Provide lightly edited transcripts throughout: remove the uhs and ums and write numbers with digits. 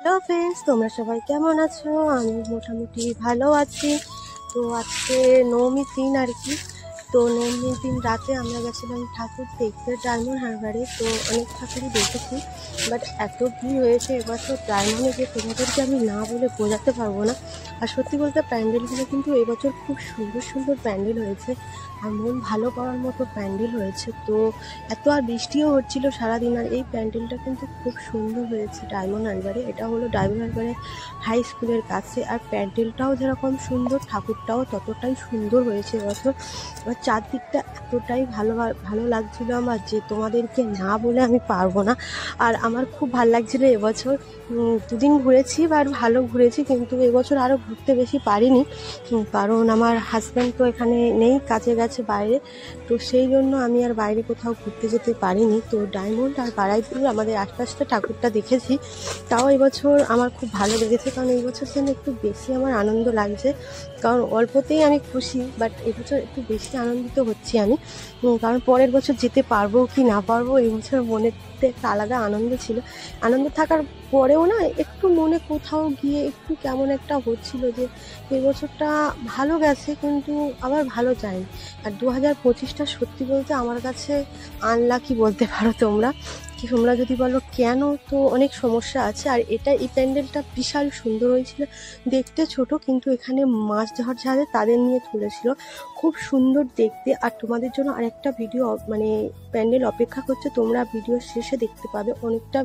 Hello friends, তোমরা সবাই কেমন আছো? আমি মোটামুটি ভালো আছি। তো আজকে নবমীর দিন আর কি। তো নবমীর দিন রাতে আমরা গেছিলাম ঠাকুর দেখতে ডায়মন্ড হারবারে। তো অনেক ঠাকুরই দেখেছি, বাট এত ভিড় হয়েছে এবছর ডায়মন্ডে যে তোমাদেরকে আমি না বলে বোঝাতে পারবো না। আর সত্যি বলতে প্যান্ডেলগুলো কিন্তু এবছর খুব সুন্দর সুন্দর প্যান্ডেল হয়েছে, আর মন ভালো করার মতো প্যান্ডেল হয়েছে। তো এত আর বৃষ্টিও হচ্ছিল সারাদিন, আর এই প্যান্ডেলটা কিন্তু খুব সুন্দর হয়েছে ডায়মন্ড হারবারে। এটা হলো ডায়মন্ড হারবারে হাই স্কুলের কাছে, আর প্যান্ডেলটাও যেরকম সুন্দর ঠাকুরটাও ততটাই সুন্দর হয়েছে এবছর। আর চারদিকটা এতটাই ভালো লাগছিল আমার যে তোমাদেরকে না বলে আমি পারবো না। আর আমার খুব ভালো লাগছিল এবছর। দুদিন ঘুরেছি, বাট ভালো ঘুরেছি, কিন্তু এবছর আরও ঘুরতে বেশি পারিনি, কারণ আমার হাজব্যান্ড তো এখানে নেই, কাজে গেছে বাইরে। তো সেই জন্য আমি আর বাইরে কোথাও ঘুরতে যেতে পারিনি। তো ডায়মন্ড আর বারাইপুর আমাদের আশপাশটা ঠাকুরটা দেখেছি। তাও এবছর আমার খুব ভালো লেগেছে, কারণ এই বছর যেন একটু বেশি আমার আনন্দ লাগছে। কারণ অল্পতেই আমি খুশি, বাট এবছর একটু বেশি আনন্দিত হচ্ছি আমি। কারণ পরের বছর যেতে পারবো কি না পারবো, এই বছর মনের একটা আলাদা আনন্দ ছিল। আনন্দ থাকার পরেও না একটু মনে কোথাও গিয়ে একটু কেমন একটা হচ্ছিল যে এই বছরটা ভালো গেছে কিন্তু আবার ভালো যায়নি। আর 2025টা সত্যি বলতে আমার কাছে আনলাকি বলতে পারো তোমরা। কি তোমরা যদি বলো কেন, তো অনেক সমস্যা আছে। আর এই প্যান্ডেলটা বিশাল সুন্দর হয়েছিল, দেখতে ছোট, কিন্তু এখানে মাছ ধর যাদের তাদের নিয়ে তুলেছিল, খুব সুন্দর দেখতে। আর তোমাদের জন্য আরেকটা ভিডিও মানে প্যান্ডেল অপেক্ষা করছে, তোমরা ভিডিও শেষে দেখতে পাবে। অনেকটা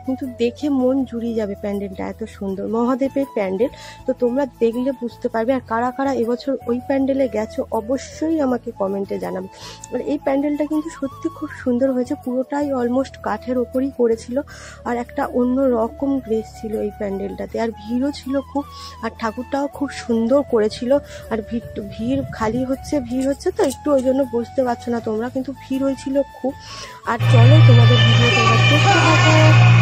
কিন্তু দেখে মন জুড়িয়ে যাবে, প্যান্ডেলটা এত সুন্দর মহাদেবের প্যান্ডেল। তো তোমরা দেখলে বুঝতে পারবে। আর কারা কারা এবছর ওই প্যান্ডেলে গেছো অবশ্যই আমাকে কমেন্টে জানাবে। আর এই প্যান্ডেলটা কিন্তু সত্যি খুব সুন্দর হয়েছে, পুরোটাই অলমোস্ট কাঠের ওপরই করেছিল, আর একটা অন্য রকম গ্রেস ছিল এই প্যান্ডেলটাতে। আর ভিড়ও ছিল খুব, আর ঠাকুরটাও খুব সুন্দর করেছিল। আর ভিড় খালি হচ্ছে, ভিড় হচ্ছে তো একটু, ওই জন্য বুঝতে পারছো না তোমরা, কিন্তু ভিড় হয়েছিল খুব। আর চলো তোমাদের ভিডিওটা দেখতে থাকো।